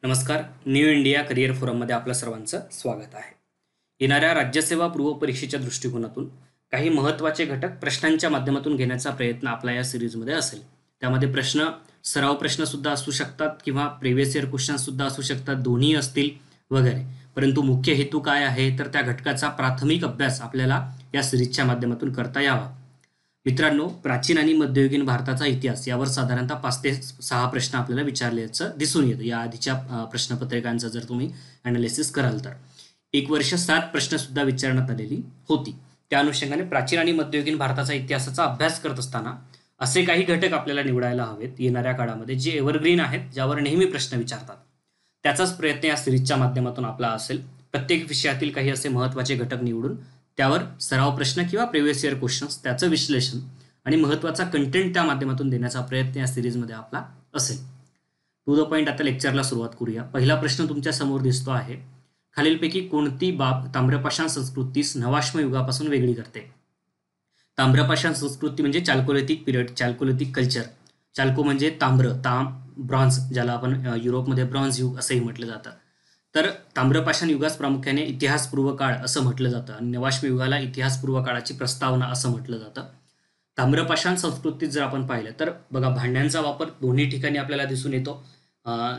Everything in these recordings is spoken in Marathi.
नमस्कार. न्यू इंडिया करिअर फोरममध्ये आपलं सर्वांचं स्वागत आहे. येणाऱ्या राज्यसेवा पूर्व परीक्षेच्या दृष्टिकोनातून काही महत्त्वाचे घटक प्रश्नांच्या माध्यमातून घेण्याचा प्रयत्न आपला या सिरीजमध्ये असेल. त्यामध्ये सराव प्रश्नसुद्धा असू शकतात किंवा प्रिव्हियस इयर क्वेश्चन्ससुद्धा असू शकतात, दोन्ही असतील वगैरे. परंतु मुख्य हेतू काय आहे तर त्या घटकाचा प्राथमिक अभ्यास आपल्याला या सिरीजच्या माध्यमातून करता यावा. मित्रांनो, प्राचीन आणि मध्ययुगीन भारताचा इतिहास यावर साधारणतः 5 ते 6 प्रश्न आपल्याला विचारल्याचं दिसून येतं. या आधीच्या प्रश्नपत्रिकांचं जर तुम्ही अनालिसिस कराल तर 1 वर्ष 7 प्रश्न सुद्धा विचारण्यात आलेली होती. त्या अनुषंगाने प्राचीन आणि मध्ययुगीन भारताचा इतिहासाचा अभ्यास करत असताना असे काही घटक आपल्याला निवडायला हवेत येणाऱ्या काळामध्ये, जे एव्हरग्रीन आहेत, ज्यावर नेहमी प्रश्न विचारतात. त्याचाच प्रयत्न या सिरीजच्या माध्यमातून आपला असेल. प्रत्येक विषयातील काही असे महत्त्वाचे घटक निवडून त्यावर सराव प्रश्न किंवा प्रिव्हियस इयर क्वेश्चन्स, त्याचं विश्लेषण आणि महत्त्वाचा कंटेंट त्या माध्यमातून देण्याचा प्रयत्न या सिरीजमध्ये आपला असेल. टू द पॉईंट आता लेक्चरला सुरुवात करूया. पहिला प्रश्न तुमच्या समोर दिसतो आहे. खालीलपैकी कोणती बाब ताम्रपाषाण संस्कृतीस नवाश्म युगापासून वेगळी करते? ताम्रपाषाण संस्कृती म्हणजे चाल्कोलिथिक पिरियड, चाल्कोलिथिक कल्चर. चाल्को म्हणजे ताम्र, ब्रॉन्झ, ज्याला आपण युरोपमध्ये ब्रॉन्झ युग असंही म्हटलं जातं. तर ताम्रपाषाण युगास प्रामुख्याने इतिहासपूर्व काळ असं म्हटलं जातं आणि नवाश्म युगाला इतिहासपूर्व काळाची प्रस्तावना असं म्हटलं जातं. ताम्रपाषाण संस्कृतीत जर आपण पाहिलं तर बघा, भांड्यांचा वापर दोन्ही ठिकाणी आपल्याला दिसून येतो.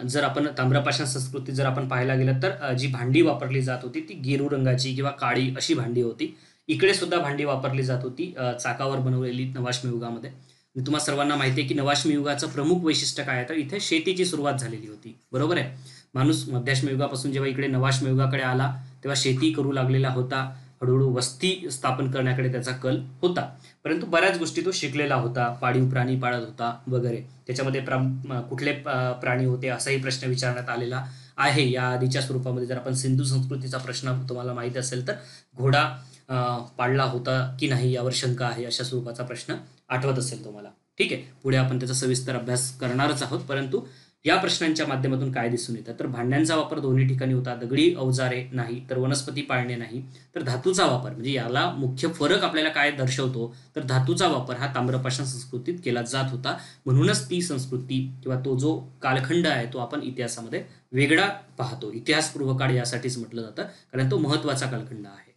जर आपण ताम्रपाषाण संस्कृतीत जर आपण पाहायला गेलं तर जी भांडी वापरली जात होती ती गेरू रंगाची किंवा काळी अशी भांडी होती. इकडे सुद्धा भांडी वापरली जात होती चाकावर बनवलेली नवाश्म युगामध्ये. तुम्हाला सर्वांना माहिती आहे की नवाश्म युगाचं प्रमुख वैशिष्ट्य काय आहे तर इथे शेतीची सुरुवात झालेली होती. बरोबर आहे. माणूस मध्याश्म युगापासून जेव्हा इकडे नवाश्म युगाकडे आला तेव्हा शेती करू लागलेला होता. हळूहळू वस्ती स्थापन करण्याकडे त्याचा कल होता. परंतु बऱ्याच गोष्टी तो शिकलेला होता. पाळीव प्राणी पाळत होता वगैरे. त्याच्यामध्ये कुठले प्राणी होते असाही प्रश्न विचारण्यात आलेला आहे या आधीच्या स्वरूपामध्ये. जर आपण सिंधू संस्कृतीचा प्रश्न तुम्हाला माहिती असेल तर घोडा पाळला होता की नाही यावर शंका आहे, अशा स्वरूपाचा प्रश्न आठवत असेल तुम्हाला. ठीक आहे. पुढे आपण त्याचा सविस्तर अभ्यास करणारच आहोत. परंतु या प्रश्नांच्या माध्यमातून काय दिसून येतं तर भांड्यांचा वापर दोन्ही ठिकाणी होता. दगडी अवजारे नाही, तर वनस्पती पाळणे नाही, तर धातूचा वापर. म्हणजे याला मुख्य फरक आपल्याला काय दर्शवतो तर धातूचा वापर हा ताम्रपाषाण संस्कृतीत केला जात होता. म्हणूनच ती संस्कृती किंवा तो जो कालखंड आहे तो आपण इतिहासामध्ये वेगळा पाहतो. इतिहासपूर्व काळ यासाठीच म्हटलं जातं कारण तो महत्वाचा कालखंड आहे.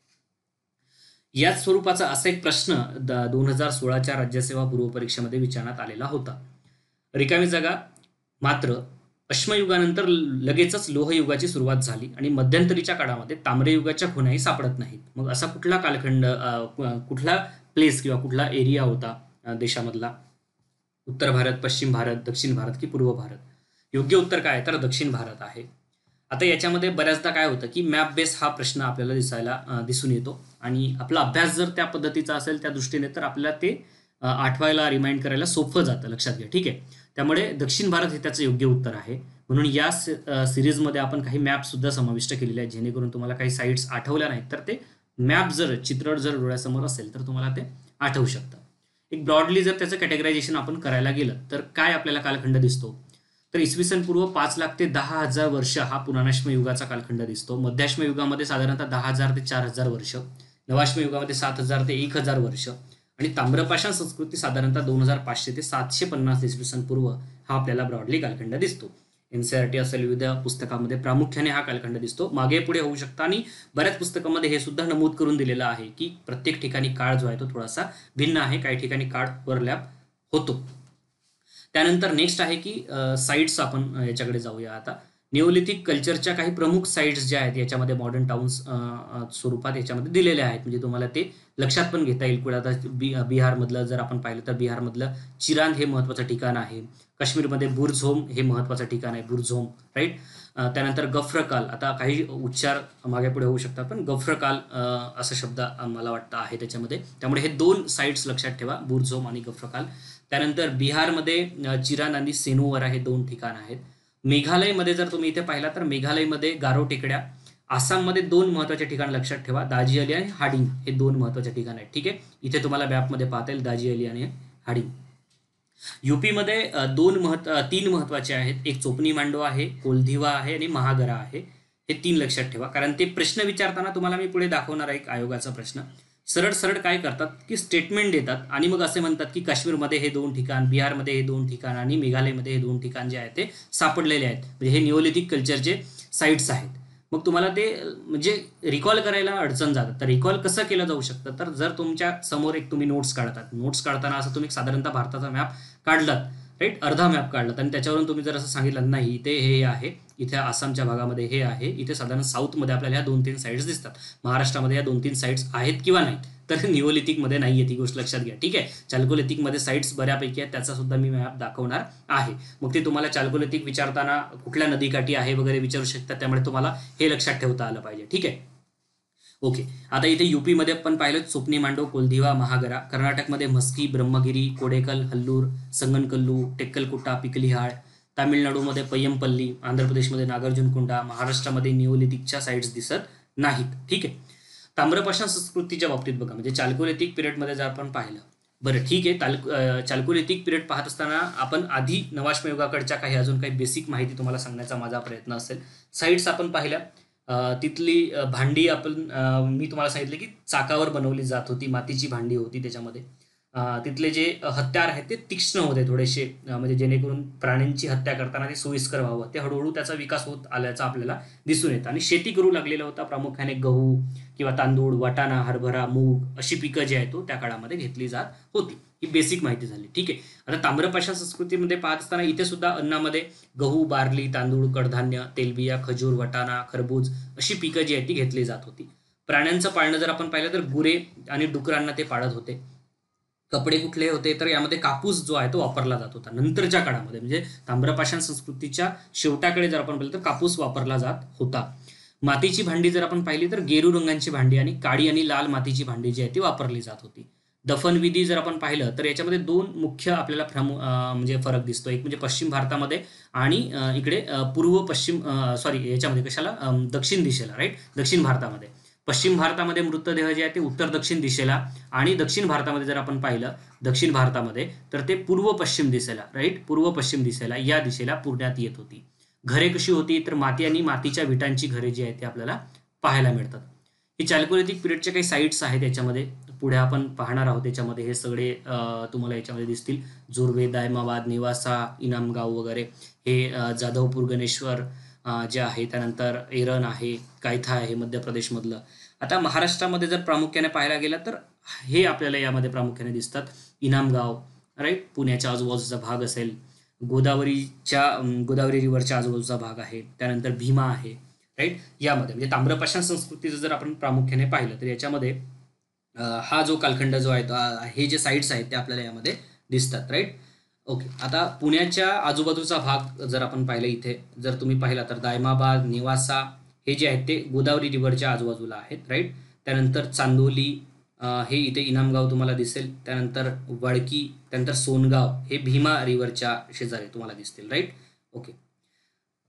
याच स्वरूपाचा असा एक प्रश्न 2016च्या राज्यसेवा पूर्व परीक्षेमध्ये विचारण्यात आलेला होता. रिकामी जागा. मात्र अश्मयुगानंतर लगेचच लोहयुगाची सुरुवात झाली आणि मध्यंतरीच्या काळामध्ये ताम्रयुगाच्या खुणाही सापडत नाहीत. मग असा कुठला कालखंड, कुठला प्लेस किंवा कुठला एरिया होता देशामधला? उत्तर भारत, पश्चिम भारत, दक्षिण भारत की पूर्व भारत? योग्य उत्तर काय तर दक्षिण भारत आहे. आता याच्यामध्ये बऱ्याचदा काय होतं की मॅप बेस हा प्रश्न आपल्याला दिसून येतो आणि आपला अभ्यास जर त्या पद्धतीचा असेल त्या दृष्टीने तर आपल्याला ते आठवायला, रिमाइंड करायला सोपं जातं. लक्षात घ्या. ठीक आहे. त्यामुळे दक्षिण भारत हे त्याचं योग्य उत्तर आहे. म्हणून या सिरीजमध्ये आपण काही मॅप सुद्धा समाविष्ट केलेले आहेत, जेणेकरून तुम्हाला काही साईट्स आठवल्या नाहीत तर ते मॅप चित्र जर डोळ्यासमोर असेल तर तुम्हाला ते आठवू शकतं. एक ब्रॉडली जर त्याचं कॅटेगरायझेशन आपण करायला गेलं तर काय आपल्याला कालखंड दिसतो तर इसवी सन पूर्व 5 लाख ते 10,000 वर्ष हा पुराणाश्म युगाचा कालखंड दिसतो. मध्याश्म युगामध्ये साधारणतः 10,000 ते 4,000 वर्ष, नवाश्म युगामध्ये 7,000 ते 1,000 वर्ष आणि ताम्रपाषाण संस्कृती साधारणतः 2,500 ते 750 इसवी सन पूर्व हा आपल्याला ब्रॉडली कालखंड दिसतो. एनसीईआरटी असेल विविध पुस्तकामध्ये प्रामुख्याने हा कालखंड दिसतो. मागे पुढे होऊ शकतं आणि बऱ्याच पुस्तकामध्ये हे सुद्धा नमूद करून दिलेलं आहे की प्रत्येक ठिकाणी काळ जो आहे तो थोडासा भिन्न आहे. काही ठिकाणी काळ ओव्हरलॅप होतो. त्यानंतर नेक्स्ट आहे की साईट्स. आपण याच्याकडे जाऊया आता. निओलिथिक कल्चरच्या काही प्रमुख साईट्स ज्या आहेत याच्यामध्ये मॉडर्न टाउन्स स्वरूपात याच्यामध्ये दिलेल्या आहेत. म्हणजे तुम्हाला ते लक्षात पण घेता येईल. कुठे आता बिहारमधलं जर आपण पाहिलं तर बिहारमधलं चिरांद हे महत्त्वाचं ठिकाण आहे. काश्मीरमध्ये बुर्झोम हे महत्त्वाचं ठिकाण आहे. बुर्झोम, राईट. त्यानंतर गफ्रकाल. आता काही उच्चार मागे पुढे होऊ शकतात पण गफ्रकाल असा शब्द मला वाटतं आहे त्याच्यामध्ये. त्यामुळे हे 2 साईट्स लक्षात ठेवा, बुर्झोम आणि गफ्रकाल. त्यानंतर बिहारमध्ये चिरांद आणि सेनोवर हे 2 ठिकाण आहेत. मेघालयमध्ये जर तुम्ही इथे पाहिला तर मेघालयमध्ये गारो टेकड्या. आसाममध्ये 2 महत्त्वाचे ठिकाण लक्षात ठेवा, दाजी अली आणि हाडिंग हे 2 महत्त्वाचे ठिकाण आहेत. ठीक आहे. इथे तुम्हाला मॅपमध्ये पाहता येईल दाजी अली आणि हाडिंग. युपीमध्ये 3 महत्त्वाचे आहेत. एक चोपनी मांडो आहे, कोलधिवा आहे आणि महागरा आहे. हे 3 लक्षात ठेवा कारण ते प्रश्न विचारताना तुम्हाला मी पुढे दाखवणार आहे एक आयोगाचा प्रश्न. सरळ सरळ काय करतात की स्टेटमेंट देतात आणि मग असे म्हणतात की काश्मीरमध्ये हे 2 ठिकाण, बिहारमध्ये हे 2 ठिकाण आणि मेघालयमध्ये हे 2 ठिकाण जे आहेत ते सापडलेले आहेत. म्हणजे हे निओलिथिक कल्चरचे साईट्स आहेत. मग तुम्हाला ते म्हणजे रिकॉल करायला अडचण जातात. तर रिकॉल कसं केलं जाऊ शकतं, तर जर तुमच्या समोर एक तुम्ही नोट्स काढतात, नोट्स काढताना असं तुम्ही साधारणतः भारताचा मॅप काढलात, राईट, अर्धा मॅप काढलात आणि त्याच्यावरून तुम्ही जर असं सांगितलं नाही इथे हे आहे, इथे आसामच्या भागामध्ये हे आहे, इथे साधारण साऊथमध्ये आपल्याला ह्या 2-3 साईड्स दिसतात, महाराष्ट्रामध्ये या 2-3 साईट्स आहेत किंवा नाहीत, तर निओलिथिकमध्ये नाही आहे, ती गोष्ट लक्षात घ्या. ठीक आहे, चाल्कोलिथिकमध्ये साईट्स बऱ्यापैकी आहेत, त्याचा सुद्धा मी मॅप दाखवणार आहे. मग ते तुम्हाला चाल्कोलिथिक विचारताना कुठल्या नदीकाठी आहे वगैरे विचारू शकतात, त्यामुळे तुम्हाला हे लक्षात ठेवता आलं पाहिजे. ठीक आहे, ओके. आता इथे यूपीमध्ये आपण पाहिलं सोपनी मांडो, कोलधिवा, महागरा. कर्नाटकमध्ये मस्की, ब्रह्मगिरी, कोडेकल, हल्लूर, संगनकल्लू, टेक्कलकुट्टा, पिकलिहाळ. तामिळनाडूमध्ये पय्यमपल्ली, आंध्र प्रदेशमध्ये नागार्जुनकोंडा, महाराष्ट्रामध्ये निओलिथिकच्या साईट्स दिसत नाहीत. ठीक आहे. ताम्रपाषाण संस्कृतीच्या बाबतीत बघा, म्हणजे चाल्कोलिथिक पिरियडमध्ये जर आपण पाहिलं, बरं ठीक आहे, चाल्कोलिथिक पिरियड पाहत असताना आपण आधी नवाश्मयुगाकडच्या काही अजून काही बेसिक माहिती तुम्हाला सांगण्याचा माझा प्रयत्न असेल. साईट्स आपण पाहिल्या, तिथली भांडी आपण मी तुम्हाला सांगितलं की चाकावर बनवली जात होती, मातीची भांडी होती त्याच्यामध्ये. तिथले जे हत्यार आहेत ते तीक्ष्ण होते थोडेसे, म्हणजे जेणेकरून प्राण्यांची हत्या करताना ते सोयीस्कर व्हावं. ते हळूहळू त्याचा विकास होत आल्याचा आपल्याला दिसून येतं आणि शेती करू लागलेला होता. प्रामुख्याने गहू किंवा तांदूळ, वाटाणा, हरभरा, मूग अशी पिकं जी आहेत त्या काळामध्ये घेतली जात होती. ही बेसिक माहिती झाली. ठीक आहे. आता ताम्रपाषाण संस्कृतीमध्ये पाहत असताना इथे सुद्धा अन्नामध्ये गहू, बार्ली, तांदूळ, कडधान्य, तेलबिया, खजूर, वाटाणा, खरबूज अशी पिकं जी आहेत ती घेतली जात होती. प्राण्यांचं पाळणं जर आपण पाहिलं तर गुरे आणि डुकरांना ते पाळत होते. कपडे कुठले होते, तर यामध्ये कापूस जो आहे तो वापरला जात होता. नंतरच्या काळामध्ये म्हणजे ताम्रपाषाण संस्कृतीच्या शेवटाकडे जर आपण पाहिलं तर कापूस वापरला जात होता. मातीची भांडी जर आपण पाहिली तर गेरू रंगांची भांडी आणि काळी आणि लाल मातीची भांडी जी आहे ती वापरली जात होती. दफनविधी जर आपण पाहिलं तर याच्यामध्ये 2 मुख्य आपल्याला म्हणजे फरक दिसतो. एक म्हणजे पश्चिम भारतामध्ये आणि इकडे पूर्व पश्चिम सॉरी याच्यामध्ये कशाला दक्षिण दिशेला, राईट, दक्षिण भारतामध्ये. पश्चिम भारतामध्ये मृतदेह जे आहे ते उत्तर दक्षिण दिशेला आणि दक्षिण भारतामध्ये जर आपण पाहिलं दक्षिण भारतामध्ये तर ते पूर्व पश्चिम दिशेला, राईट, पूर्व पश्चिम दिशेला या दिशेला पुरण्यात येत होती. घरे कशी होती, तर माती आणि मातीच्या विटांची घरे जी आहेत ते आपल्याला पाहायला मिळतात. ही चाल्कोलिथिक पिरियडचे काही साईट्स आहेत याच्यामध्ये, पुढे आपण पाहणार आहोत. याच्यामध्ये हे सगळे तुम्हाला याच्यामध्ये दिसतील. जोर्वे, दायमाबाद, नेवासा, इनामगाव वगैरे हे जाधवपूर, गणेश्वर जे आहे, त्यानंतर एरन आहे, कायथा आहे मध्य प्रदेशमधलं. आता महाराष्ट्रामध्ये जर प्रामुख्याने पाहायला गेलं तर हे आपल्याला यामध्ये प्रामुख्याने दिसतात. इनामगाव, राईट, पुण्याच्या आजूबाजूचा भाग असेल, गोदावरी रिव्हरच्या आजूबाजूचा भाग आहे, त्यानंतर भीमा आहे, राईट. यामध्ये म्हणजे ताम्रपाषाण संस्कृतीचं जर आपण प्रामुख्याने पाहिलं तर याच्यामध्ये हा जो कालखंड जो आहे, हे जे साईट्स आहेत ते आपल्याला यामध्ये दिसतात, राईट. ओके. आता पुण्याच्या आजूबाजूचा भाग जर आपण पाहिलं, इथे जर तुम्ही पाहिला तर दायमाबाद, नेवासा हे जे आहेत ते गोदावरी रिव्हरच्या आजूबाजूला आहेत, राईट. त्यानंतर चांदोली हे इथे इनामगाव तुम्हाला दिसेल, त्यानंतर वडकी, त्यानंतर सोनगाव हे भीमा रिव्हरच्या शेजारी तुम्हाला दिसतील, राईट. ओके.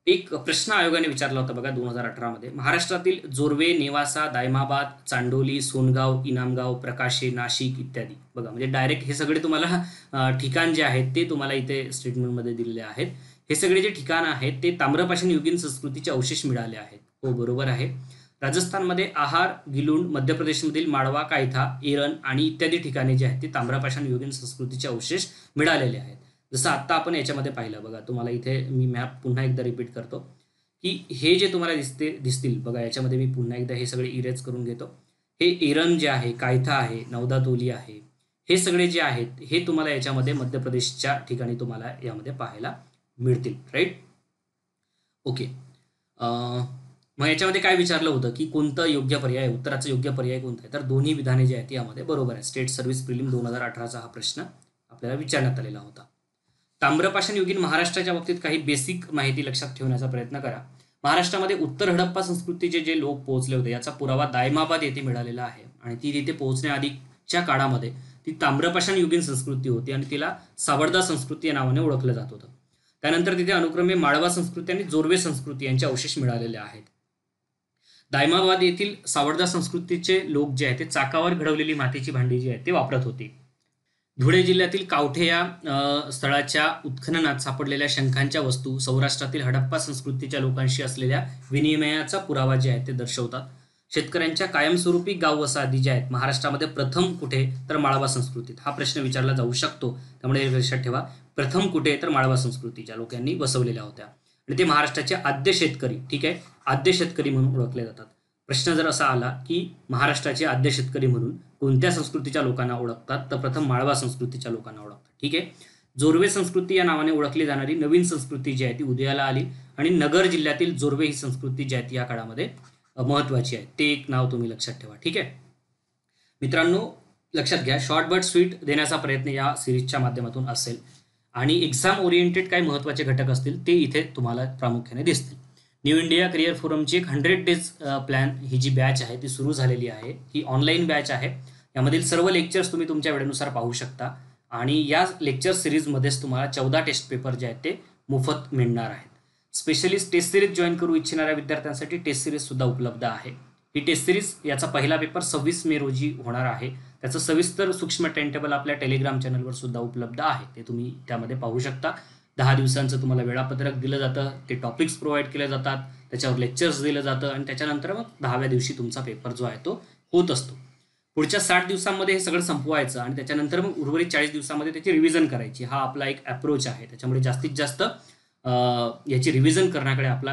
एक प्रश्न आयोगाने विचारला होता बघा 2018 मध्ये, महाराष्ट्रातील जोर्वे, नेवासा, दायमाबाद, चांडोली, सोनगाव, इनामगाव, प्रकाशे, नाशिक इत्यादी. बघा म्हणजे डायरेक्ट हे सगळे तुम्हाला ठिकाण जे आहेत ते तुम्हाला इथे स्टेटमेंटमध्ये दिलेले आहेत. हे सगळे जे ठिकाण आहेत ते ताम्रपाषाण युगीन संस्कृतीचे अवशेष मिळाले आहेत. हो, बरोबर आहे. राजस्थानमध्ये आहार, गिलुंड, मध्य प्रदेशमधील माळवा, कायथा, एरन आणि इत्यादी ठिकाणे जे आहेत ते ताम्रपाषाण युगीन संस्कृतीचे अवशेष मिळालेले आहेत. जसं आत्ता आपण याच्यामध्ये पाहिलं बघा, तुम्हाला इथे मी मॅप पुन्हा एकदा रिपीट करतो की हे जे तुम्हाला दिसतील बघा, याच्यामध्ये मी पुन्हा एकदा हे सगळे इरेज करून घेतो. हे एरन जे आहे, कायथा आहे, नवदातोली आहे, हे सगळे जे आहेत हे तुम्हाला याच्यामध्ये मध्य प्रदेशच्या ठिकाणी तुम्हाला यामध्ये पाहायला मिळतील, राईट. ओके. मग याच्यामध्ये काय विचारलं होतं की कोणतं योग्य पर्याय, उत्तराचं योग्य पर्याय कोणतं आहे, तर दोन्ही विधाने जे आहेत यामध्ये बरोबर आहे. स्टेट सर्व्हिस प्रिलिम 2018चा हा प्रश्न आपल्याला विचारण्यात आलेला होता. ताम्रपाषाण युगीन महाराष्ट्राच्या बाबतीत काही बेसिक माहिती लक्षात ठेवण्याचा प्रयत्न करा. महाराष्ट्रामध्ये उत्तर हडप्पा संस्कृतीचे जे लोक पोहोचले होते याचा पुरावा दायमाबाद येथे मिळालेला आहे आणि ती तिथे पोहोचण्याआधीच्या काळामध्ये ती ताम्रपाषाण युगीन संस्कृती होती आणि तिला सावरदा संस्कृती या नावाने ओळखलं जात होतं. त्यानंतर तिथे अनुक्रमे माळवा संस्कृती आणि जोर्वे संस्कृती यांचे अवशेष मिळालेले आहेत. दायमाबाद येथील सावरदा संस्कृतीचे लोक जे आहेत ते चाकावर घडवलेली मातीची भांडी जी आहेत ते वापरत होती. धुळे जिल्ह्यातील कावठे या स्थळाच्या उत्खननात सापडलेल्या शंखांच्या वस्तू सौराष्ट्रातील हडप्पा संस्कृतीच्या लोकांशी असलेल्या विनिमयाचा पुरावा जे आहे ते दर्शवतात. शेतकऱ्यांच्या कायमस्वरूपी गाव वसाहती ज्या आहेत महाराष्ट्रामध्ये प्रथम कुठे, तर माळवा संस्कृतीत. हा प्रश्न विचारला जाऊ शकतो, त्यामुळे लक्षात ठेवा. प्रथम कुठे, तर माळवा संस्कृतीच्या लोकांनी बसवलेल्या होत्या. आणि ते महाराष्ट्राचे आद्य शेतकरी, ठीक आहे, आद्य शेतकरी म्हणून ओळखले जातात. प्रश्न जर असा आला की महाराष्ट्राचे आद्य शेतकरी म्हणून कोणत्या संस्कृतीच्या लोकांना ओळखतात, तर प्रथम माळवा संस्कृतीच्या लोकांना ओळखतात. ठीक आहे. जोर्वे संस्कृती या नावाने ओळखली जाणारी नवीन संस्कृती जी आहे ती उदयाला आली आणि नगर जिल्ह्यातील जोर्वे ही संस्कृती जी आहे ती या काळामध्ये महत्वाची आहे. ते एक नाव तुम्ही लक्षात ठेवा. ठीक आहे मित्रांनो, लक्षात घ्या, शॉर्ट बट स्वीट देण्याचा प्रयत्न या सिरीजच्या माध्यमातून असेल आणि एक्झाम ओरिएंटेड काही महत्त्वाचे घटक असतील ते इथे तुम्हाला प्रामुख्याने दिसतील. न्यू इंडिया करिअर फोरमची एक 100 डेज प्लॅन ही जी बॅच आहे ती सुरू झालेली आहे. ही ऑनलाईन बॅच आहे. यामधील सर्व लेक्चर्स तुम्ही तुमच्या वेळेनुसार पाहू शकता आणि या लेक्चर सिरीजमध्येच तुम्हाला 14 टेस्ट पेपर जे आहेत ते मोफत मिळणार आहेत. स्पेशलिस्ट टेस्ट सिरीज जॉईन करू इच्छिणाऱ्या विद्यार्थ्यांसाठी टेस्ट सिरीज सुद्धा उपलब्ध आहे. ही टेस्ट सिरीज याचा पहिला पेपर 26 मे रोजी होणार आहे. त्याचं सविस्तर सूक्ष्म टाइम टेबल आपल्या टेलिग्राम चॅनलवर सुद्धा उपलब्ध आहे. ते तुम्ही त्यामध्ये पाहू शकता. 10 दिवसांचं तुम्हाला वेळापत्रक दिलं जातं, ते टॉपिक्स प्रोव्हाइड केले जातात, त्याच्यावर लेक्चर्स दिलं जातं आणि त्याच्यानंतर मग 10व्या दिवशी तुमचा पेपर जो आहे तो होत असतो. पुढच्या 60 दिवसांमध्ये हे सगळं संपवायचं आणि त्याच्यानंतर मग उर्वरित 40 दिवसांमध्ये त्याची रिव्हिजन करायची. हा आपला एक अप्रोच आहे. त्याच्यामुळे जास्तीत जास्त याची रिव्हिजन करण्याकडे आपला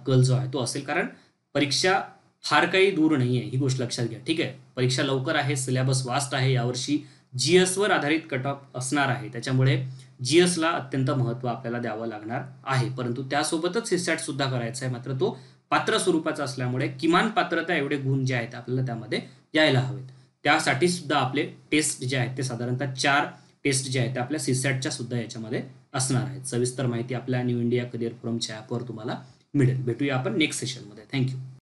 कल जो आहे तो असेल, कारण परीक्षा फार काही दूर नाही आहे, ही गोष्ट लक्षात घ्या. ठीक आहे, परीक्षा लवकर आहे, सिलेबस वास्ट आहे. यावर्षी GS वर आधारित कट ऑफ असणार आहे, त्याच्यामुळे GSला अत्यंत महत्त्व आपल्याला द्यावं लागणार आहे. परंतु त्यासोबतच CSAT सुद्धा करायचा आहे, मात्र तो पात्र स्वरूपाचा असल्यामुळे किमान पात्रता एवढे गुण जे आहेत आपल्याला त्यामध्ये यायला हवेत. त्यासाठी सुद्धा आपले टेस्ट जे आहेत ते साधारणतः 4 टेस्ट जे आहेत ते आपल्या CSATच्या सुद्धा याच्यामध्ये असणार आहेत. सविस्तर माहिती आपल्या न्यू इंडिया करिअर फोरमच्या ॲपवर तुम्हाला मिळेल. भेटूया आपण नेक्स्ट सेशनमध्ये. थँक्यू.